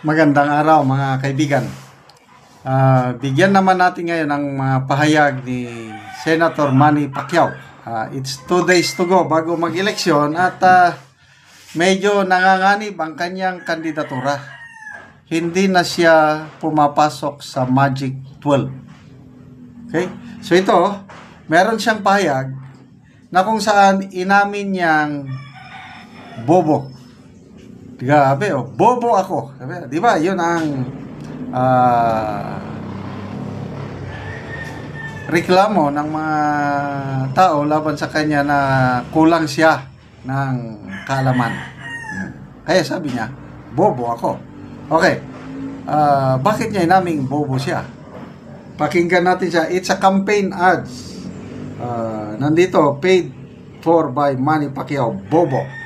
Magandang araw mga kaibigan. Bigyan naman natin ngayon ng mga pahayag ni Senator Manny Pacquiao. It's 2 days to go bago mag-eleksyon at medyo nanganganib ang kanyang kandidatura. Hindi na siya pumapasok sa Magic 12. Okay? So ito, meron siyang pahayag na kung saan inamin niyang bobo. Grabe, bobo ako. Di ba? Yun ang reklamo ng mga tao laban sa kanya na kulang siya ng kaalaman. Kaya sabi niya, bobo ako. Okay. Bakit niya inaming bobo siya? Pakinggan natin siya. It's a campaign ads. Nandito, paid for by Manny Pacquiao. Bobo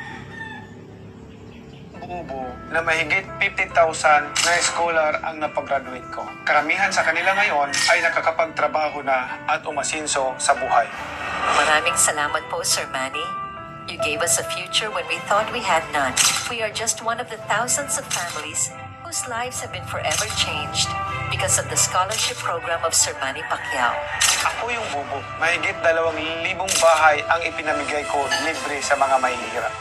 na mahigit 50,000 na scholar ang napag-graduate ko. Karamihan sa kanila ngayon ay nakakapagtrabaho na at umasinso sa buhay. Maraming salamat po, Sir Manny. You gave us a future when we thought we had none. We are just one of the thousands of families whose lives have been forever changed because of the scholarship program of Sir Manny Pacquiao. Ako yung bubo. Mahigit 2,000 bahay ang ipinamigay ko libre sa mga mahihirap.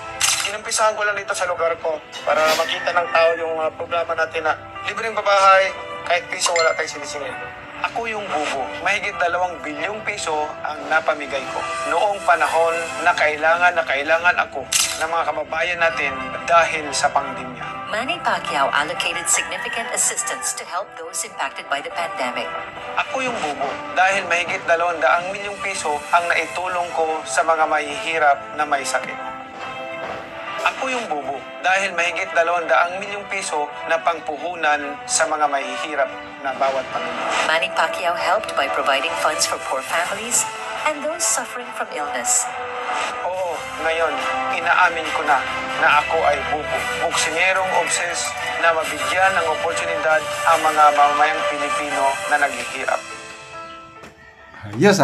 Inumpisahan ko lang dito sa lugar ko para makita ng tao yung programa natin na libreng babahay, kahit piso wala tayong sinisingil. Ako yung bubo. Mahigit 2 bilyong piso ang napamigay ko noong panahon na kailangan ako ng mga kababayan natin dahil sa pandemya. Manny Pacquiao allocated significant assistance to help those impacted by the pandemic. Ako yung bubo dahil mahigit 200 milyong piso ang naitulong ko sa mga mahihirap na may sakit. Ako yung bubo dahil mahigit 200 milyong piso na pangpuhunan sa mga mahihirap na bawat pamilya. Manny Pacquiao helped by providing funds for poor families and those suffering from illness. Oo, ngayon, inaamin ko na ako ay bubo. Buksingerong obses na mabigyan ng oportunidad ang mga mamamayang Pilipino na naghihirap. Yes,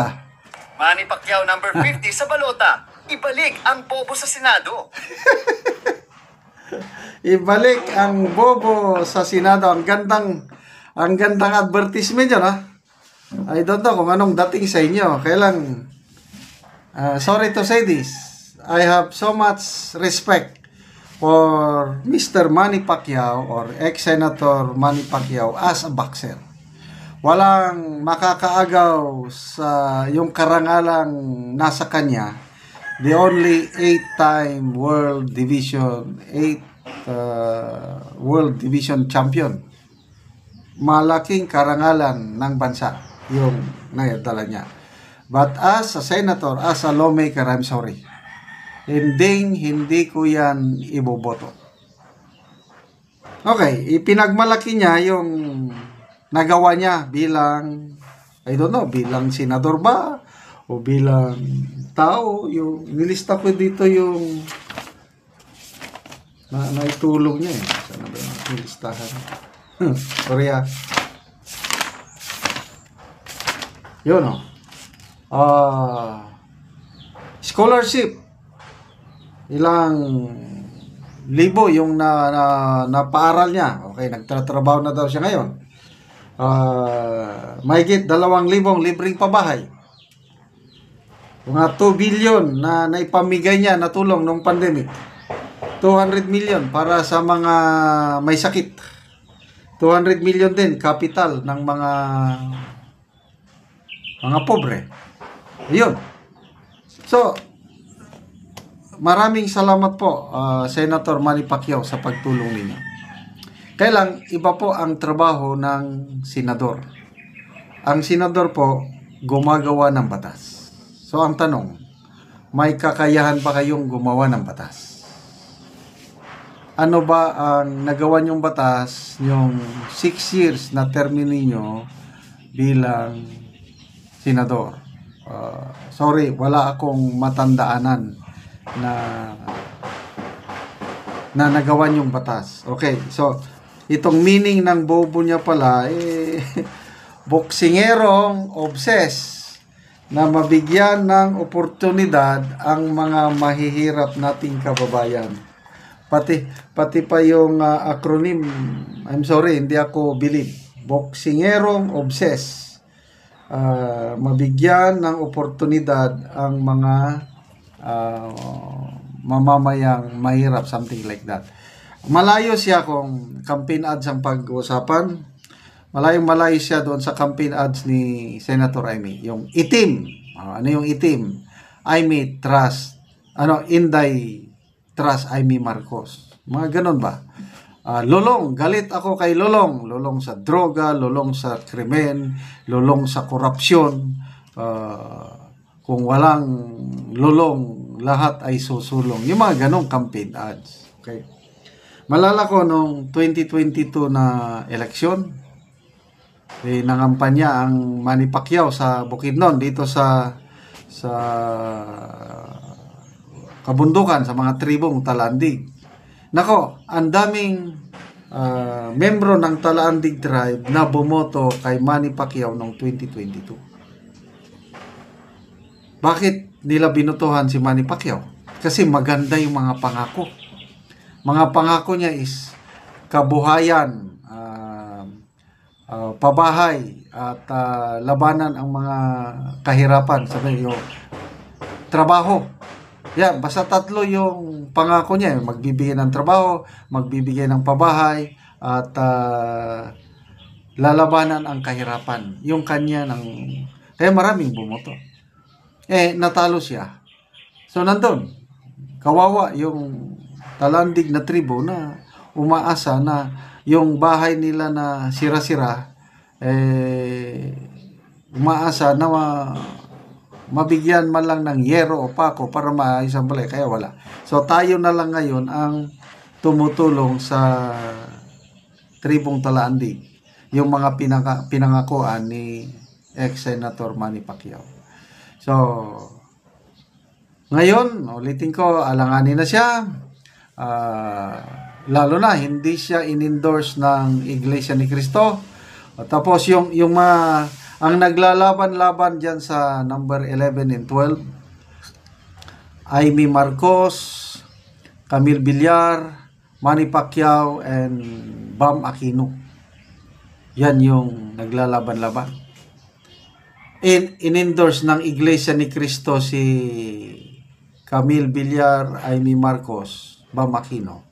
Manny Pacquiao number 50 sa balota. Ibalik ang bobo sa Senado. Ibalik ang bobo sa Senado. Ang gandang advertisement yun, I don't know kung anong dating sa inyo. Kailang, sorry to say this, I have so much respect for Mr. Manny Pacquiao or ex-Senator Manny Pacquiao as a boxer. Walang makakaagaw sa yung karangalang nasa kanya. The only 8-time World Division champion. Malaking karangalan ng bansa yung nayadala niya. But as a senator, as a lawmaker, I'm sorry. Hindi ko yan iboboto. Okay, ipinagmalaki niya yung nagawa niya bilang, I don't know, bilang senador ba? O bilang tao, yung nilista ko dito yung naitulong niya Sana ba yung nilistahan? Sorry Yun scholarship. Ilang libo yung napaaral niya. Okay, nagtatrabaho na daw siya ngayon. Mahigit 2,000 libreng pabahay. Mga 2 billion na naipamigay niya na tulong nung pandemic. 200 million para sa mga may sakit. 200 million din capital ng mga pobre. Yun. So, maraming salamat po, Senator Manny Pacquiao, sa pagtulong ninyo. Kailang iba po ang trabaho ng senador. Ang senador po, gumagawa ng batas. So, ang tanong, may kakayahan pa kayong gumawa ng batas? Ano ba ang nagawa niyong batas yung 6 years na termino ninyo bilang senador? Sorry, wala akong matandaanan na nagawa niyong batas. Okay, so, itong meaning ng bobo niya pala, boksingerong obses na mabigyan ng oportunidad ang mga mahihirap nating kababayan. Pati pa yung acronym, I'm sorry, hindi ako believe. Boksingerong obses. Mabigyan ng oportunidad ang mga mamamayang mahirap, something like that. Malayo siya kung campaign ads ang pag-usapan. Malayo siya doon sa campaign ads ni Senator Amy. Yung itim. Ano yung itim? Amy trust. Inday trust Amy Marcos. Mga ganun ba? Lulong. Galit ako kay Lulong. Lulong sa droga, lulong sa krimen, lulong sa korupsyon. Kung walang lulong, lahat ay susulong. Yung mga ganong campaign ads. Okay. Malala ko nung 2022 na eleksyon, nangampanya ang Manny Pacquiao sa Bukidnon dito sa kabundukan sa mga tribong Talandig. Nako, ang daming membro ng Talandig tribe na bumoto kay Manny Pacquiao noong 2022. Bakit nila binutuhan si Manny Pacquiao? Kasi maganda yung mga pangako. Mga pangako niya is kabuhayan, pabahay, at labanan ang mga kahirapan. Sabi yung trabaho. Yan, basta tatlo yung pangako niya. Magbibigay ng trabaho, magbibigay ng pabahay, at lalabanan ang kahirapan. Yung kanya kaya maraming bumoto. Natalo siya. So, nandun. Kawawa yung Talandig na tribo na umaasa na yung bahay nila na sira-sira, umaasa na mabigyan man lang ng yero o pako para maayos ang balay. Kaya wala. So, tayo na lang ngayon ang tumutulong sa tribong Talandig. Yung mga pinangakuan ni ex-Senator Manny Pacquiao. So, ngayon, ulitin ko, alanganin na siya. Lalo na, hindi siya in-endorse ng Iglesia ni Cristo. Tapos, ang naglalaban-laban dyan sa number 11 and 12, Amy Marcos, Camille Villar, Manny Pacquiao, and Bam Aquino. Yan yung naglalaban-laban. In-endorse ng Iglesia ni Cristo si Camille Villar, Amy Marcos, Bam Aquino.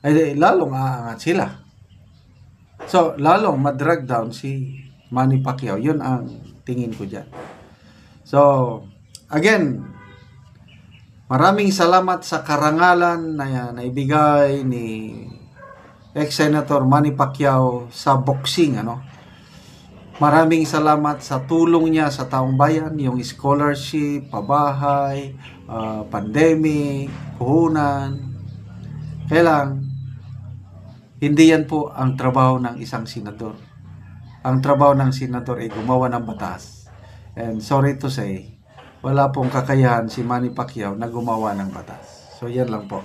Lalong aangat sila. So, lalong madrag down si Manny Pacquiao. Yun ang tingin ko dyan. So, again, maraming salamat sa karangalan na naibigay ni ex-Senator Manny Pacquiao sa boxing. Maraming salamat sa tulong niya sa taong bayan, yung scholarship, pabahay, pandemic, puhunan. Kaya lang, hindi yan po ang trabaho ng isang senador. Ang trabaho ng senador ay gumawa ng batas. And sorry to say, wala pong kakayahan si Manny Pacquiao na gumawa ng batas. So yan lang po.